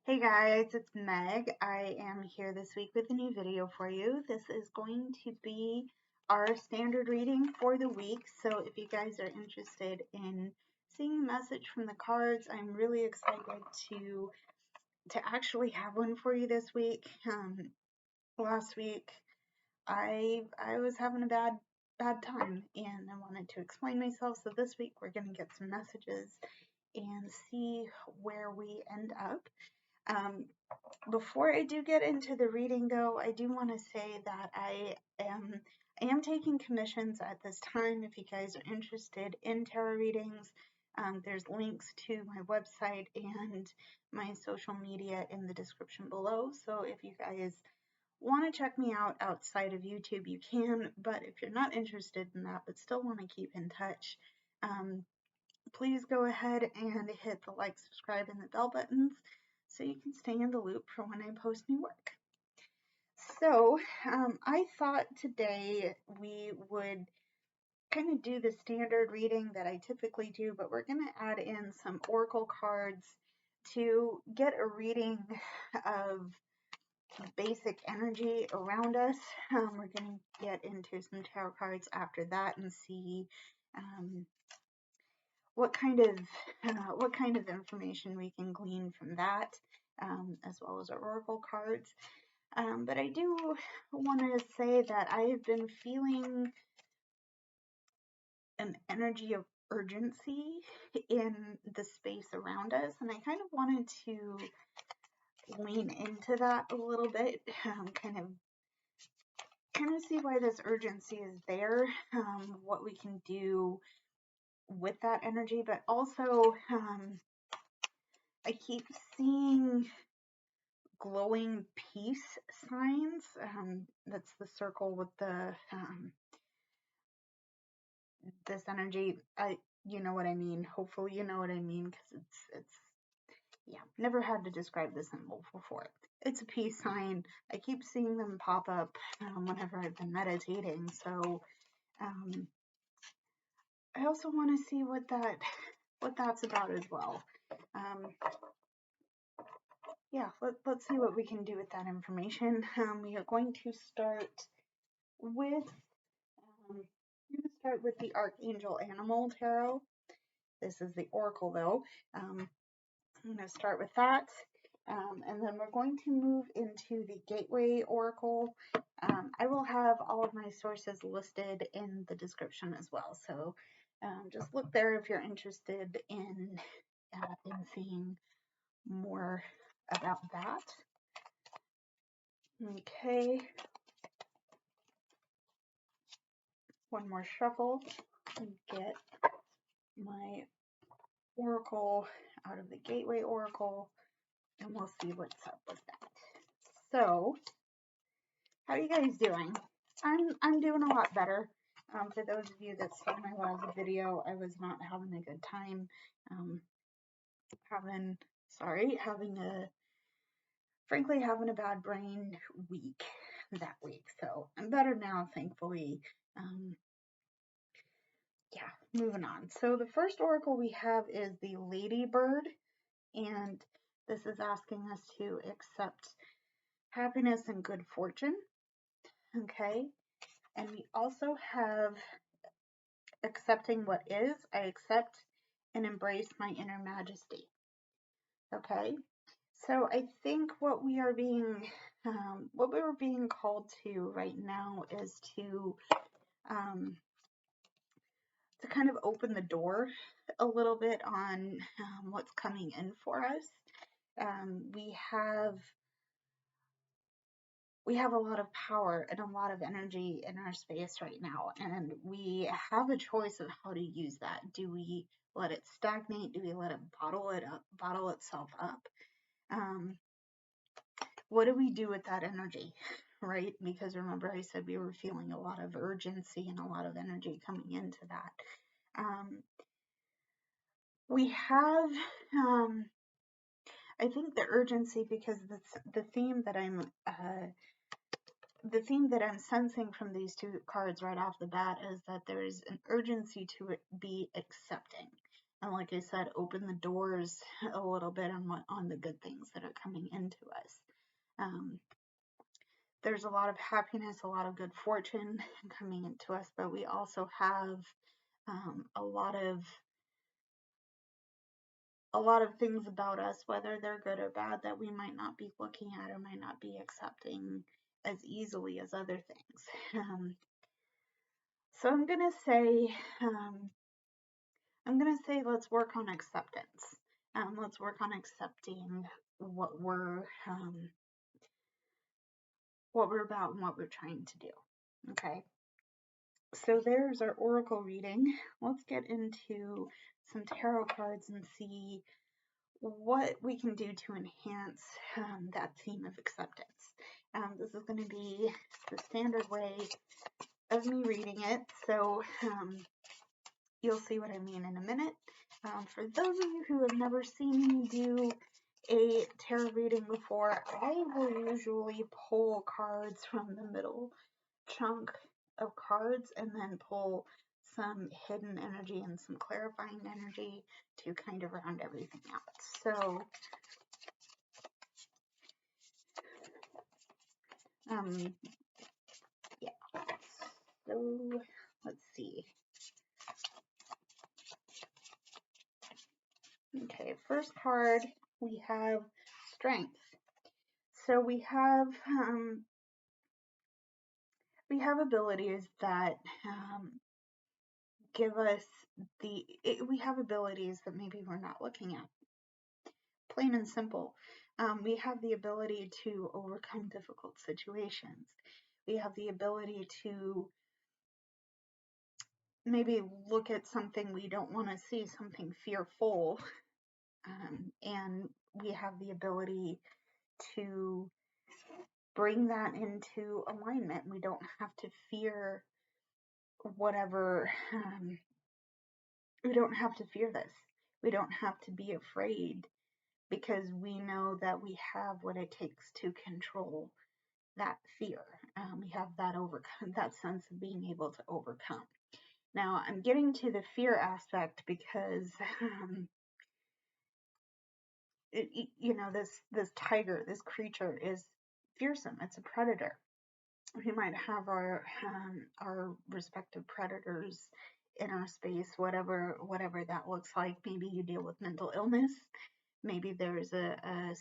Hey guys, it's Meg. I am here this week with a new video for you. This is going to be our standard reading for the week. So if you guys are interested in seeing a message from the cards, I'm really excited to actually have one for you this week. Last week I was having a bad time and I wanted to explain myself. So this week we're going to get some messages and see where we end up. Before I do get into the reading, though, I do want to say that I am taking commissions at this time. If you guys are interested in tarot readings, there's links to my website and my social media in the description below. So if you guys want to check me out outside of YouTube, you can. But if you're not interested in that, but still want to keep in touch, please go ahead and hit the like, subscribe, and the bell buttons so you can stay in the loop for when I post new work. So I thought today we would kind of do the standard reading that I typically do, but we're going to add in some oracle cards to get a reading of basic energy around us. We're going to get into some tarot cards after that and see what kind of information we can glean from that, as well as our oracle cards. But I do want to say that I have been feeling an energy of urgency in the space around us, and I kind of wanted to lean into that a little bit, kind of see why this urgency is there, what we can do with that energy, but also I keep seeing glowing peace signs. That's the circle with the this energy. You know what I mean. Hopefully you know what I mean, because it's yeah, never had to describe this symbol before. It's a peace sign. I keep seeing them pop up whenever I've been meditating. So I also want to see what that's about as well. Yeah, let's see what we can do with that information. We are going to start with the Archangel Animal Tarot. This is the Oracle, though. I'm going to start with that, and then we're going to move into the Gateway Oracle. I will have all of my sources listed in the description as well, so just look there if you're interested in seeing more about that. Okay. One more shuffle and get my oracle out of the Gateway Oracle, and we'll see what's up with that. So, how are you guys doing? I'm doing a lot better. For those of you that saw my last video, I was not having a good time. Frankly having a bad brain week that week. So I'm better now, thankfully. Yeah, moving on. So the first oracle we have is the Ladybird, and this is asking us to accept happiness and good fortune. Okay, and we also have accepting what is. I accept and embrace my inner majesty. Okay, so I think what we're being called to right now is to kind of open the door a little bit on what's coming in for us. We have a lot of power and a lot of energy in our space right now, and we have a choice of how to use that. Do we let it stagnate? Do we let it bottle itself up? What do we do with that energy, right? Because remember I said we were feeling a lot of urgency and a lot of energy coming into that. We have, I think, the urgency, because the theme that I'm sensing from these two cards right off the bat is that there's an urgency to it be accepting. And like I said, open the doors a little bit on the good things that are coming into us. There's a lot of happiness, a lot of good fortune coming into us, but we also have a lot of things about us, whether they're good or bad, that we might not be looking at or might not be accepting as easily as other things. So I'm gonna say let's work on acceptance. Let's work on accepting what we're about and what we're trying to do. Okay. So there's our oracle reading. Let's get into some tarot cards and see what we can do to enhance that theme of acceptance. This is going to be the standard way of me reading it, so you'll see what I mean in a minute. For those of you who have never seen me do a tarot reading before, I will usually pull cards from the middle chunk of cards and then pull some hidden energy and some clarifying energy to kind of round everything out. So yeah, so let's see. Okay, first card, we have strength. So we have abilities that give us we have abilities that maybe we're not looking at. Plain and simple. We have the ability to overcome difficult situations. We have the ability to maybe look at something we don't want to see, something fearful, and we have the ability to bring that into alignment. We don't have to fear whatever, we don't have to fear this. We don't have to be afraid, because we know that we have what it takes to control that fear. We have that sense of being able to overcome. Now, I'm getting to the fear aspect because, this tiger, this creature is fearsome. It's a predator. We might have our respective predators in our space, whatever that looks like. Maybe you deal with mental illness. Maybe there's a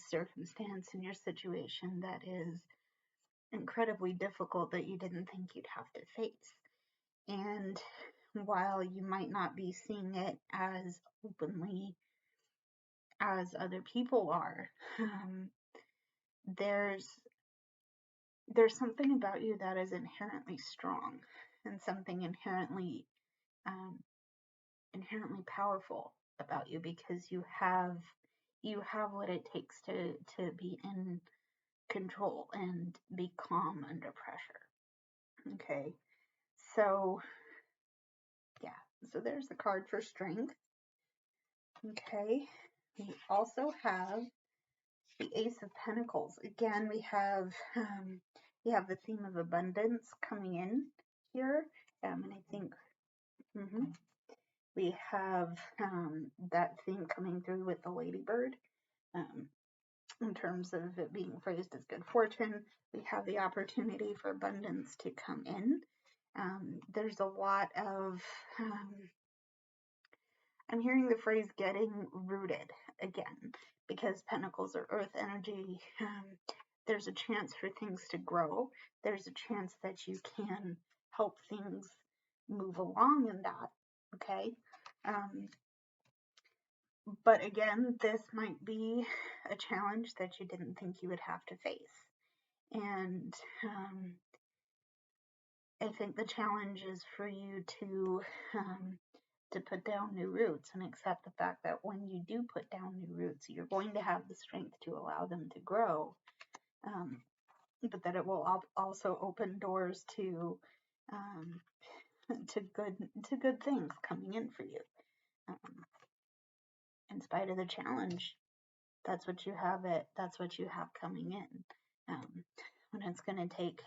circumstance in your situation that is incredibly difficult that you didn't think you'd have to face. And while you might not be seeing it as openly as other people are, there's something about you that is inherently strong, and something inherently powerful about you, because you have what it takes to be in control and be calm under pressure. Okay, so yeah, so there's the card for strength. Okay, we also have the Ace of Pentacles. Again, we have the theme of abundance coming in here, and I think we have that theme coming through with the ladybird. In terms of it being phrased as good fortune, we have the opportunity for abundance to come in. There's a lot of I'm hearing the phrase getting rooted again, because pentacles are earth energy. There's a chance for things to grow. There's a chance that you can help things move along in that. Okay. But again, this might be a challenge that you didn't think you would have to face. And I think the challenge is for you to put down new roots and accept the fact that when you do put down new roots, you're going to have the strength to allow them to grow, but that it will also open doors to good things coming in for you. In spite of the challenge, that's what you have coming in. And it's going to take,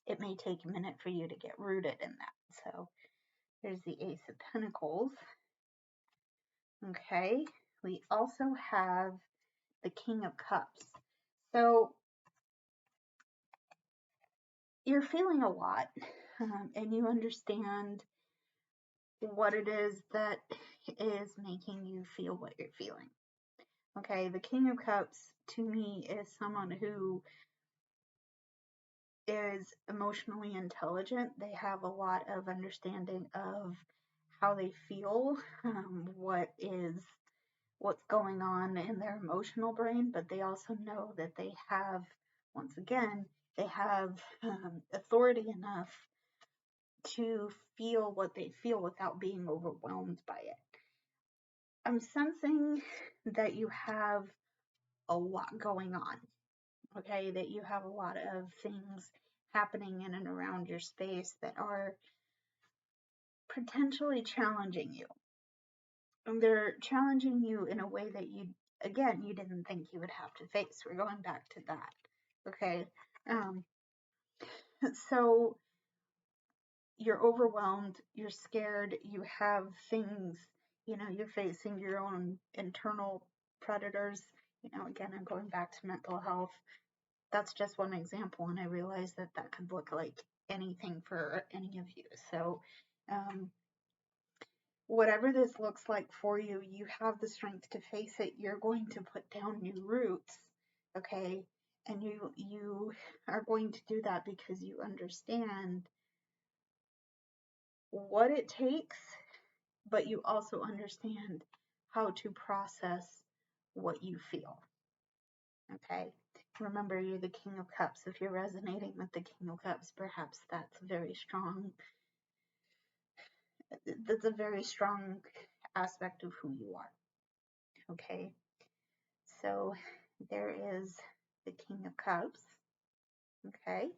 it may take a minute for you to get rooted in that. So there's the Ace of Pentacles. Okay, we also have the King of Cups. So you're feeling a lot, and you understand what it is that is making you feel what you're feeling. Okay, the King of Cups to me is someone who is emotionally intelligent. They have a lot of understanding of how they feel, what's going on in their emotional brain, but they also know that they have, once again, they have authority enough to feel what they feel without being overwhelmed by it. I'm sensing that you have a lot going on, okay? That you have a lot of things happening in and around your space that are potentially challenging you. And they're challenging you in a way that you didn't think you would have to face. We're going back to that, okay? So you're overwhelmed, you're scared, you have things, you're facing your own internal predators. Again, I'm going back to mental health. That's just one example, and I realize that that could look like anything for any of you. So whatever this looks like for you, you have the strength to face it. You're going to put down new roots, okay? And you are going to do that because you understand what it takes, but you also understand how to process what you feel, okay? Remember, you're the King of Cups. If you're resonating with the King of Cups, perhaps that's a very strong aspect of who you are, okay? So there is the King of Cups, okay?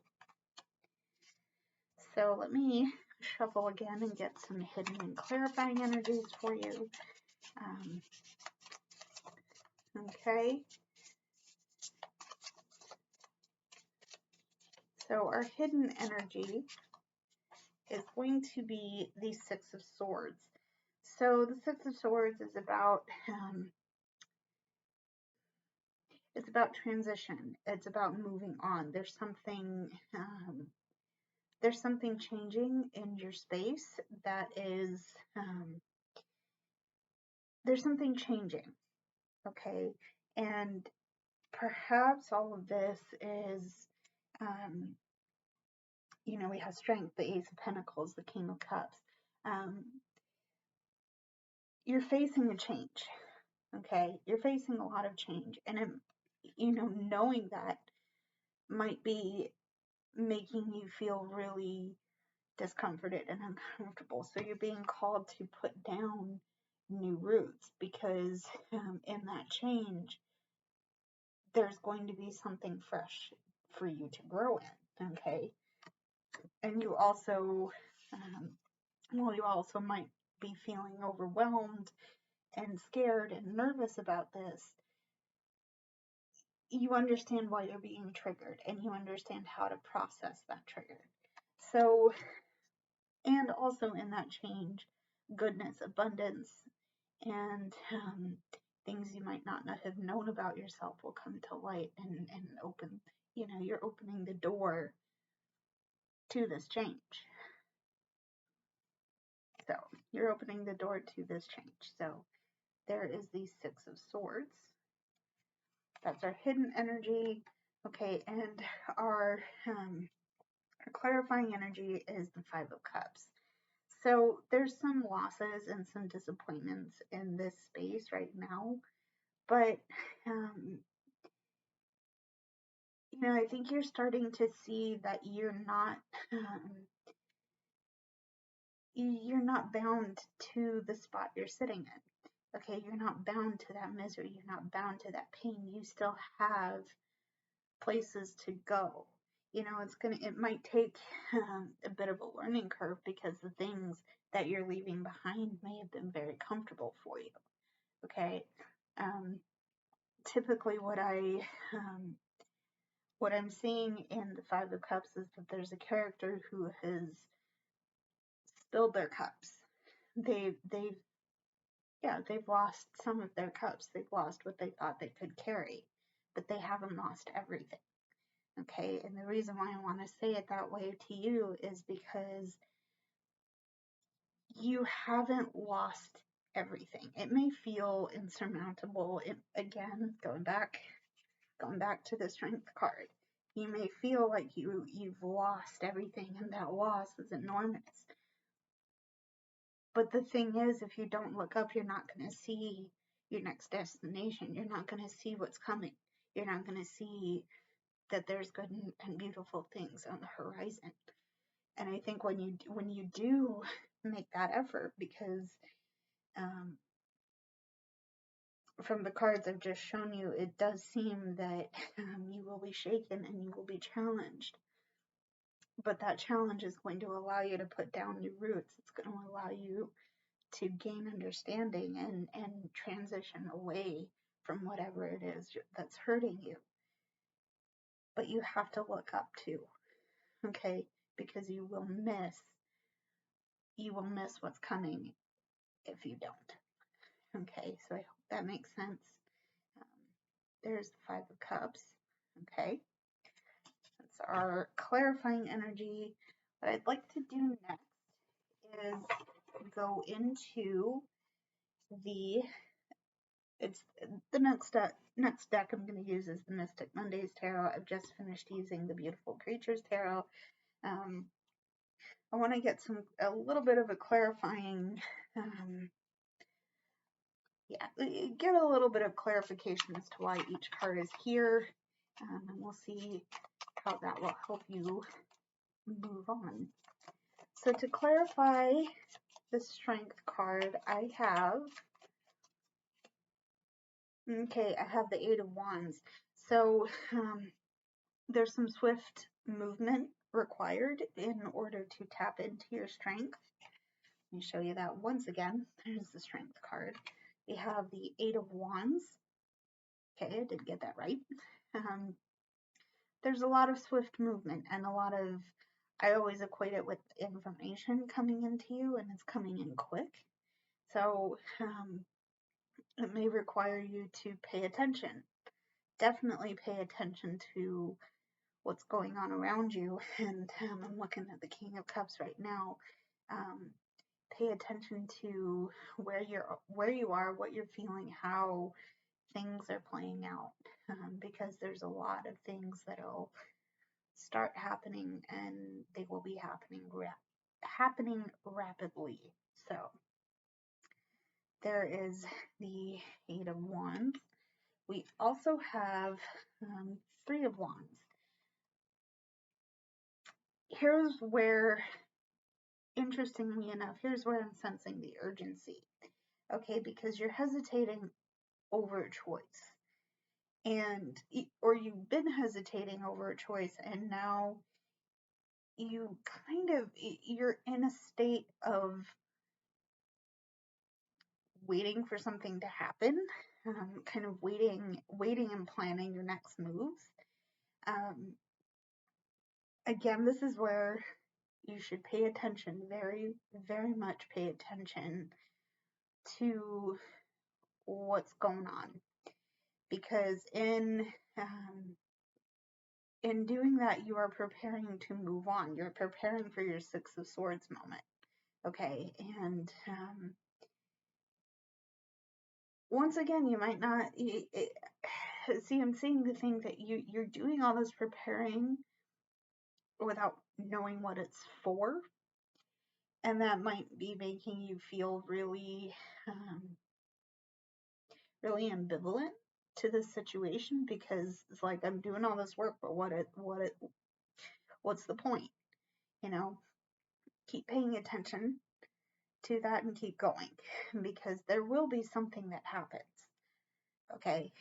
So let me shuffle again and get some hidden and clarifying energies for you. Okay. So our hidden energy is going to be the Six of Swords. So the Six of Swords is about it's about transition. It's about moving on. There's something changing in your space that is there's something changing, okay? And perhaps all of this is we have Strength, the Ace of Pentacles, the King of Cups. You're facing a change, okay? You're facing a lot of change, and knowing that might be making you feel really discomforted and uncomfortable. So you're being called to put down new roots because in that change, there's going to be something fresh for you to grow in, okay? And you also, you also might be feeling overwhelmed and scared and nervous about this. You understand why you're being triggered, and you understand how to process that trigger. So, and also in that change, goodness, abundance, and things you might not have known about yourself will come to light and open, you're opening the door to this change. So you're opening the door to this change. So there is the Six of Swords. That's our hidden energy. Okay, and our clarifying energy is the Five of Cups. So there's some losses and some disappointments in this space right now, but I think you're starting to see that you're not bound to the spot you're sitting in. Okay, you're not bound to that misery. You're not bound to that pain. You still have places to go. It might take a bit of a learning curve because the things that you're leaving behind may have been very comfortable for you. Okay. Typically what I'm seeing in the Five of Cups is that there's a character who has spilled their cups. They've Yeah, they've lost some of their cups. They've lost what they thought they could carry, but they haven't lost everything. Okay, and the reason why I want to say it that way to you is because you haven't lost everything. It may feel insurmountable. Again, going back to the Strength card, you may feel like you've lost everything, and that loss is enormous. But the thing is, if you don't look up, you're not going to see your next destination. You're not going to see what's coming. You're not going to see that there's good and beautiful things on the horizon. And I think when you do make that effort, because from the cards I've just shown you, it does seem that you will be shaken and you will be challenged. But that challenge is going to allow you to put down new roots. It's going to allow you to gain understanding and transition away from whatever it is that's hurting you. But you have to look up too, okay? Because you will miss what's coming if you don't. Okay, so I hope that makes sense. There's the Five of Cups. Okay, that's our clarifying energy. What I'd like to do next is go into the next deck I'm going to use is the Mystic Mondays Tarot. I've just finished using the Beautiful Creatures Tarot. I want to get a little bit of a clarifying, get a little bit of clarification as to why each card is here, and we'll see how that will help you move on. So to clarify the Strength card, I have the Eight of Wands. So there's some swift movement required in order to tap into your strength. Let me show you that once again. There's the Strength card. We have the Eight of Wands. Okay, I did get that right. There's a lot of swift movement and a lot of, I always equate it with information coming into you, and it's coming in quick. So it may require you to pay attention. Definitely pay attention to what's going on around you. And I'm looking at the King of Cups right now. Pay attention to where you are, what you're feeling, how things are playing out, because there's a lot of things that'll start happening, and they will be happening rapidly. So there is the Eight of Wands. We also have Three of Wands. Here's where, interestingly enough, here's where I'm sensing the urgency. Okay, because you're hesitating over a choice. Or you've been hesitating over a choice, and now you're in a state of waiting for something to happen, kind of waiting and planning your next moves. Again, this is where you should pay attention, very, very much pay attention to what's going on, because in doing that, you are preparing to move on. You're preparing for your Six of Swords moment. Okay, and once again, you might not see. I'm seeing the thing that you're doing all this preparing without knowing what it's for, and that might be making you feel really, really ambivalent to this situation, because it's like, I'm doing all this work, but what's the point? Keep paying attention to that and keep going, because there will be something that happens. Okay,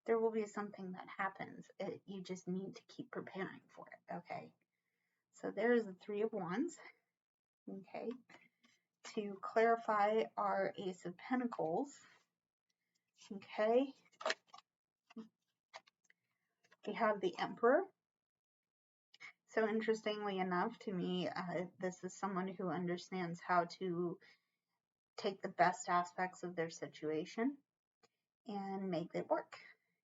there will be something that happens. You just need to keep preparing for it. Okay, so there's the Three of Wands. Okay, to clarify our Ace of Pentacles. Okay, we have the Emperor. So interestingly enough, to me, this is someone who understands how to take the best aspects of their situation and make it work.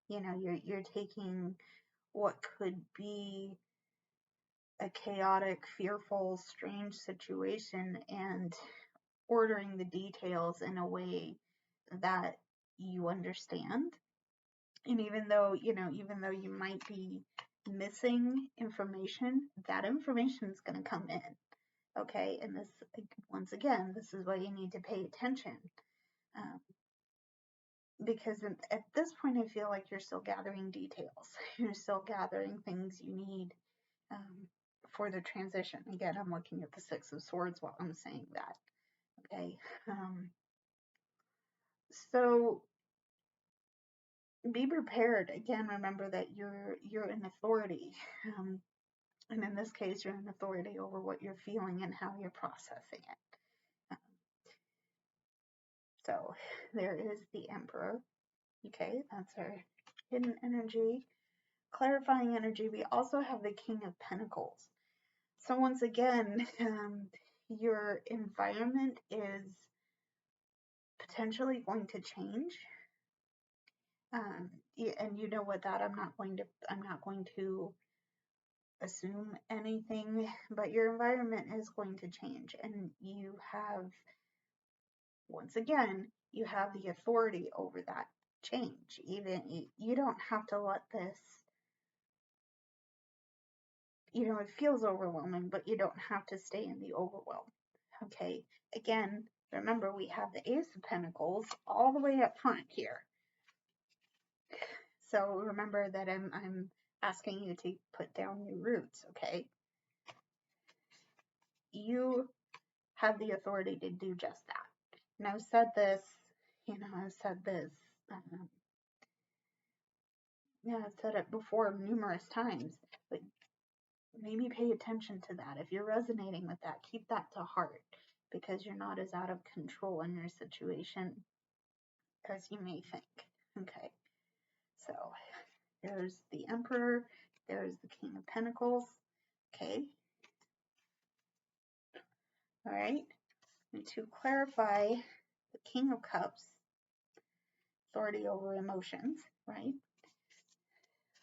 You know, you're taking what could be a chaotic, fearful, strange situation and ordering the details in a way that you understand. And even though you might be missing information, that information is going to come in. Okay. And this, once again, this is why you need to pay attention. Because at this point, I feel like you're still gathering details. You're still gathering things you need for the transition. Again, I'm looking at the Six of Swords while I'm saying that. Okay. So be prepared. Again, remember that you're an authority. And in this case, you're an authority over what you're feeling and how you're processing it. So there is the Emperor. Okay, that's our hidden energy. Clarifying energy. We also have the King of Pentacles. So once again, your environment is potentially going to change. And you know what that I'm not going to assume anything, but your environment is going to change, and you have, once again, you have the authority over that change. Even you don't have to let this, it feels overwhelming, but you don't have to stay in the overwhelm. Okay, again, remember we have the Ace of Pentacles all the way up front here. So remember that I'm asking you to put down your roots, okay? You have the authority to do just that. And I've said this, I've said it before numerous times, but maybe pay attention to that. If you're resonating with that, keep that to heart, because you're not as out of control in your situation as you may think. Okay, so there's the Emperor, there's the King of Pentacles. Okay, all right, and to clarify, the King of Cups, authority over emotions, right?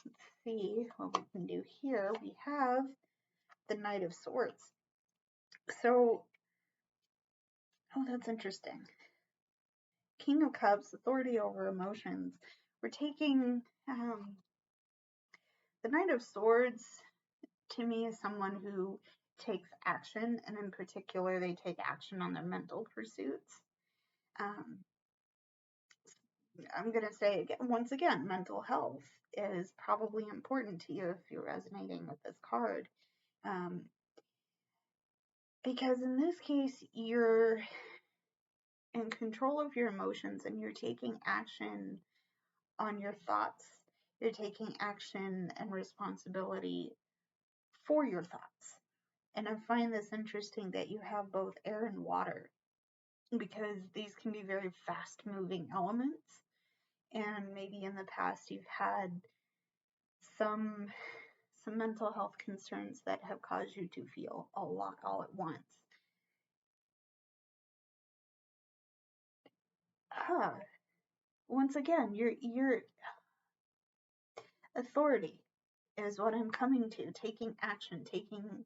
Let's see what we can do here. We have the Knight of Swords. So, that's interesting. King of Cups, authority over emotions. We're taking the Knight of Swords, to me, is someone who takes action, and in particular, they take action on their mental pursuits. I'm going to say, once again, mental health is probably important to you if you're resonating with this card. Because in this case, you're in control of your emotions and you're taking action on your thoughts. You're taking action and responsibility for your thoughts. And I find this interesting that you have both air and water, because these can be very fast moving elements. And maybe in the past you've had some mental health concerns that have caused you to feel a lot all at once. Once again, your authority is what I'm coming to. Taking action, taking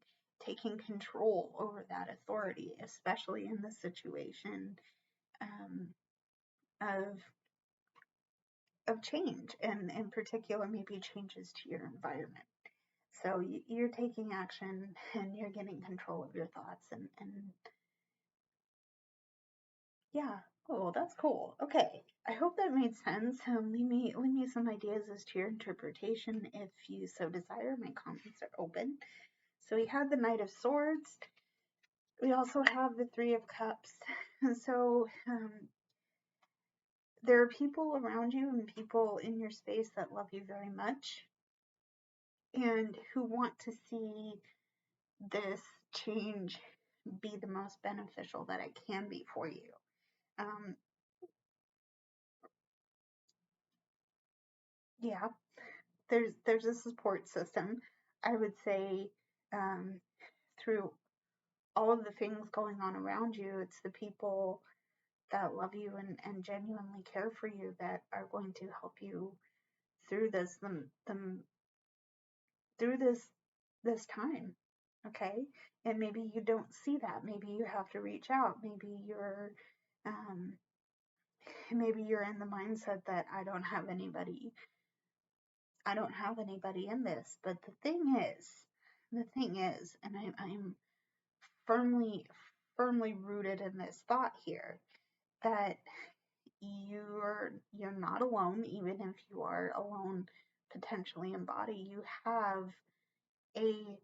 control over that authority, especially in the situation of change, and in particular, maybe changes to your environment. So you're taking action and you're getting control of your thoughts, and yeah. Oh, that's cool. Okay, I hope that made sense. Leave me some ideas as to your interpretation if you so desire. My comments are open. So we had the Knight of Swords. We also have the Three of Cups. And so there are people around you and people in your space that love you very much and who want to see this change be the most beneficial that it can be for you. Yeah, there's a support system. I would say through all of the things going on around you, it's the people that love you and genuinely care for you, that are going to help you through through this time. Okay. And maybe you don't see that. Maybe you have to reach out. Um, maybe you're in the mindset that I don't have anybody in this. But the thing is, and I'm firmly rooted in this thought here, that you're not alone. Even if you are alone potentially in body, you have a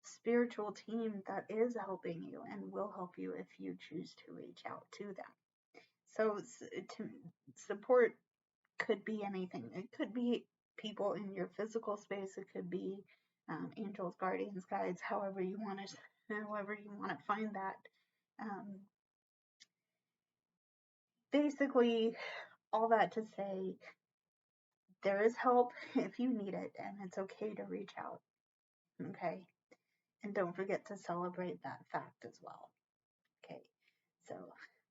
spiritual team that is helping you and will help you if you choose to reach out to them. So support could be anything. It could be people in your physical space. It could be angels, guardians, guides, however you want to find that. Basically, all that to say, there is help if you need it, and it's okay to reach out. Okay, and don't forget to celebrate that fact as well. Okay, so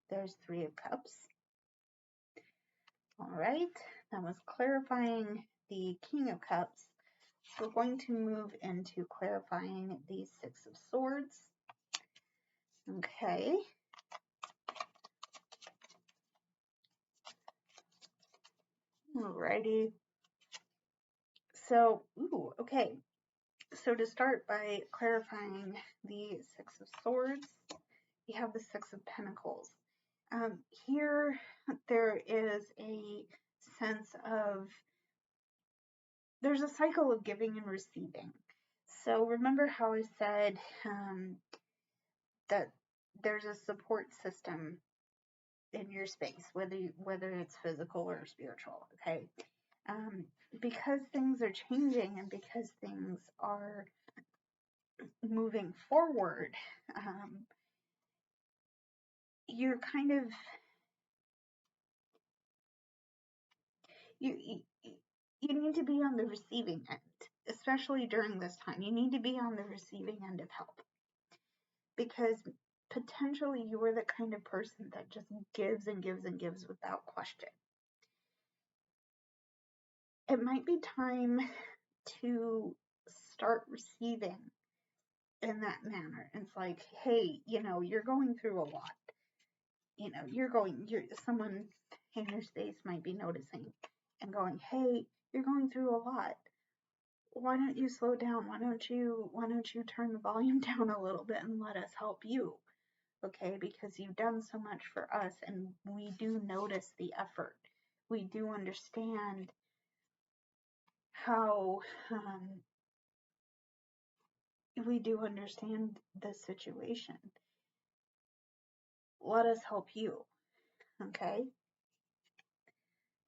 there's 3 of Cups. All right, that was clarifying the King of Cups. So we're going to move into clarifying the 6 of Swords. Okay. Alrighty. So, okay. So to start by clarifying the 6 of Swords, we have the 6 of Pentacles. Here, there is a sense of, there's a cycle of giving and receiving. So remember how I said that there's a support system in your space, whether it's physical or spiritual, okay? Because things are changing and because things are moving forward, you're kind of, you need to be on the receiving end, especially during this time. You need to be on the receiving end of help, because potentially you are the kind of person that just gives and gives and gives without question. It might be time to start receiving in that manner. It's like, hey, you're going through a lot. Someone in your space might be noticing and going, hey, you're going through a lot. Why don't you slow down? Why don't you turn the volume down a little bit and let us help you? Okay, because you've done so much for us, and we do notice the effort. We do understand how we do understand the situation. Let us help you. Okay?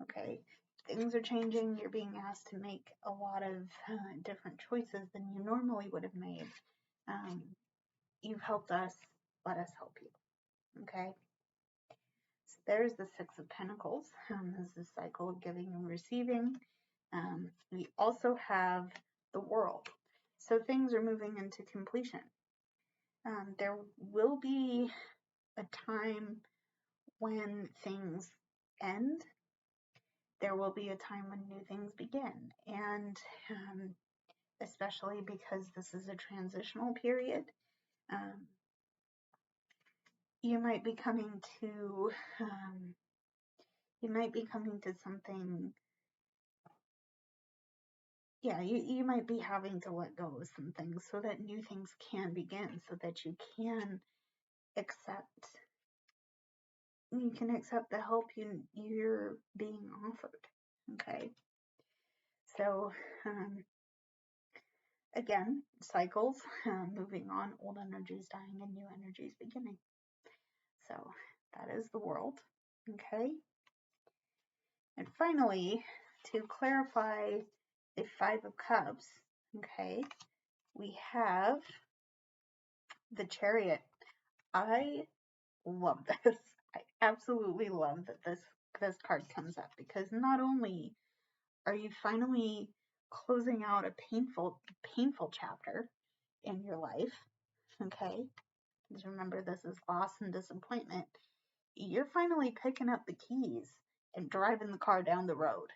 Okay. Things are changing. You're being asked to make a lot of different choices than you normally would have made. You've helped us. Let us help you. Okay? So there's the 6 of Pentacles. This is a cycle of giving and receiving. We also have the World. So things are moving into completion. There will be a time when things end. There will be a time when new things begin. And especially because this is a transitional period, you might be coming to something. Yeah, you might be having to let go of some things so that new things can begin, so that you can accept the help you're being offered. Okay, so again, cycles, moving on, old energies dying and new energies beginning. So that is the World. Okay, and finally, to clarify the 5 of Cups, okay, we have the Chariot. I love this. I absolutely love that this card comes up, because not only are you finally closing out a painful chapter in your life, okay? Because remember, this is loss and disappointment. you're finally picking up the keys and driving the car down the road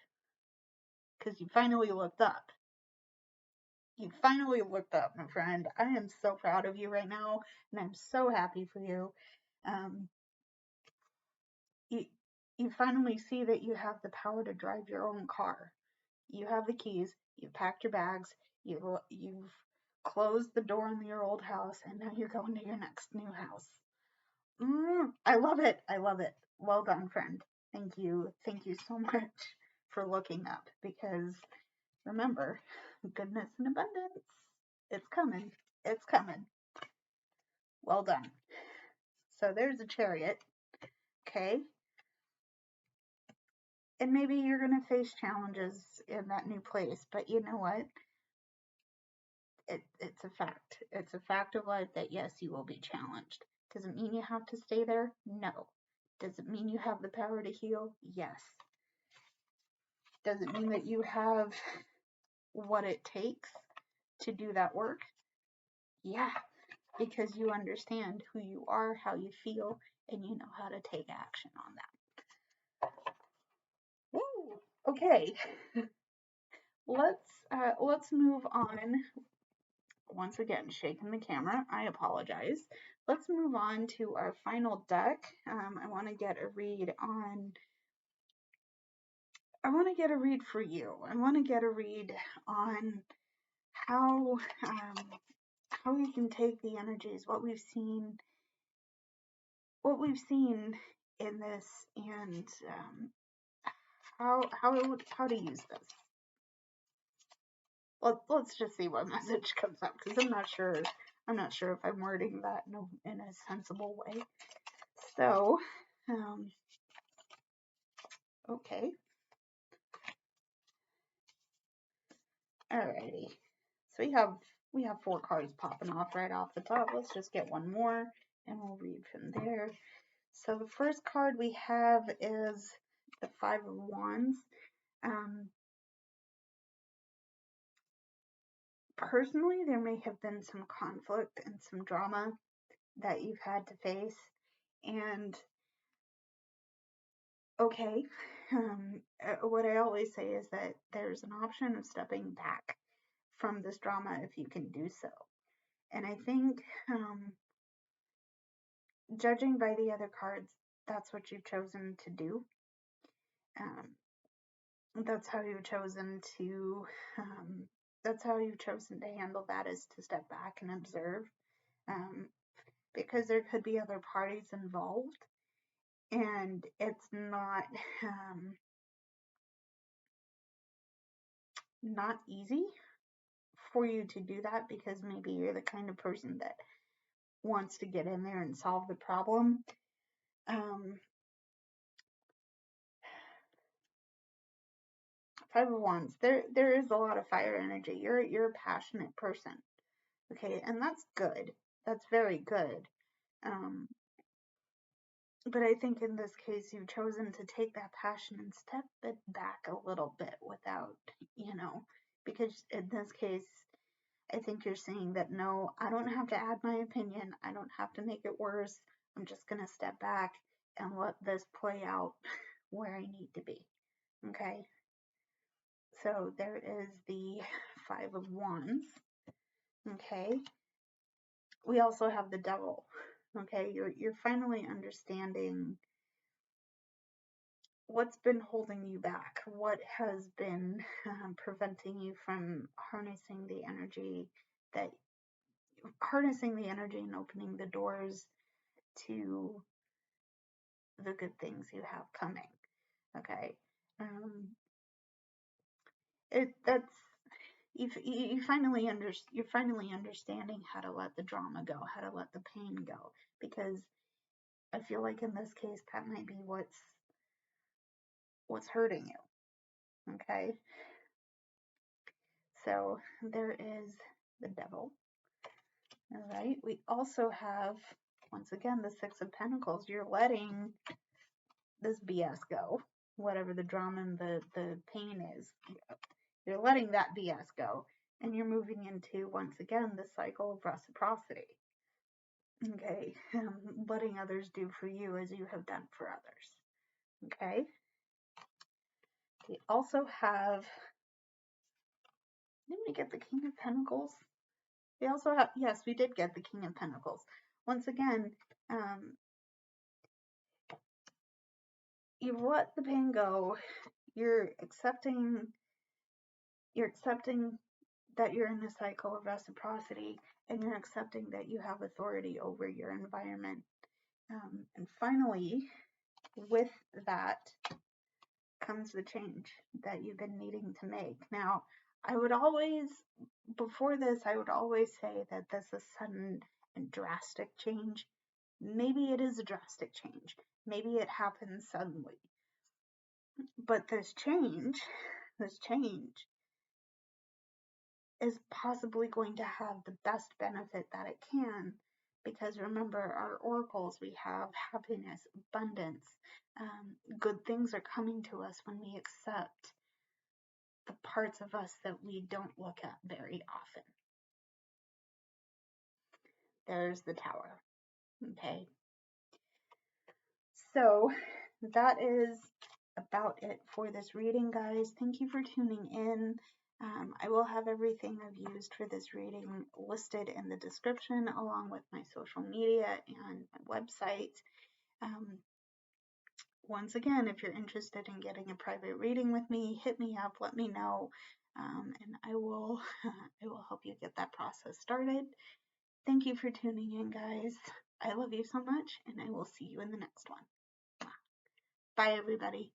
because you finally looked up. You finally looked up, my friend. I am so proud of you right now, and I'm so happy for you. Um, you, you finally see that you have the power to drive your own car. You have the keys. You've packed your bags. You've closed the door on your old house, and now you're going to your next new house. I love it. I love it. Well done, friend. Thank you. Thank you so much for looking up, because remember, goodness and abundance. It's coming. It's coming. Well done. So there's a Chariot. Okay. And maybe you're going to face challenges in that new place, but you know what? It's a fact. It's a fact of life that yes, you will be challenged. Does it mean you have to stay there? No. Does it mean you have the power to heal? Yes. Does it mean that you have what it takes to do that work? Yeah, because you understand who you are, how you feel, and you know how to take action on that. Woo! Okay, let's move on. Once again, shaking the camera. I apologize. Let's move on to our final deck. I want to get a read on. I want to get a read for you. I want to get a read on how you can take the energies, what we've seen in this, and how to use this. Let's just see what message comes up, because I'm not sure if I'm wording that in a sensible way. So, okay. Alrighty. So we have 4 cards popping off right off the top. Let's just get one more and we'll read from there. So the first card we have is the 5 of Wands. Personally, there may have been some conflict and some drama that you've had to face. And okay, what I always say is that there's an option of stepping back from this drama if you can do so. And I think, judging by the other cards, that's what you've chosen to do. That's how you've chosen to handle that, is to step back and observe, because there could be other parties involved, and it's not easy for you to do that, because maybe you're the kind of person that wants to get in there and solve the problem. Five of Wands, there is a lot of fire energy. You're a passionate person, okay, and that's good. That's very good. But I think in this case, you've chosen to take that passion and step it back a little bit without, because in this case, I think you're saying that no, I don't have to add my opinion. I don't have to make it worse. I'm just going to step back and let this play out where I need to be. Okay. So there is the 5 of Wands. Okay. We also have the Devil. Okay. You're finally understanding what's been holding you back, what has been preventing you from harnessing the energy and opening the doors to the good things you have coming. Okay. You're finally understanding how to let the drama go, how to let the pain go, because I feel like in this case that might be what's hurting you. Okay. So there is the Devil. All right. We also have, once again, the 6 of Pentacles. You're letting this BS go, whatever the drama and the pain is. You're letting that BS go, and you're moving into, once again, the cycle of reciprocity. Okay, letting others do for you as you have done for others. Okay, we also have, didn't we get the King of Pentacles? We also have, yes, we did get the King of Pentacles. Once again, you've let the pain go. You're accepting that you're in a cycle of reciprocity, and you're accepting that you have authority over your environment. And finally, with that comes the change that you've been needing to make. Now, before this, I would always say that this is sudden and drastic change. Maybe it is a drastic change. Maybe it happens suddenly. But this change is possibly going to have the best benefit that it can, because remember, our oracles, we have happiness, abundance, good things are coming to us when we accept the parts of us that we don't look at very often. There's the Tower. Okay, so that is about it for this reading, guys. Thank you for tuning in. I will have everything I've used for this reading listed in the description, along with my social media and my website. Once again, if you're interested in getting a private reading with me, hit me up, let me know, and I will help you get that process started. Thank you for tuning in, guys. I love you so much, and I will see you in the next one. Bye, everybody.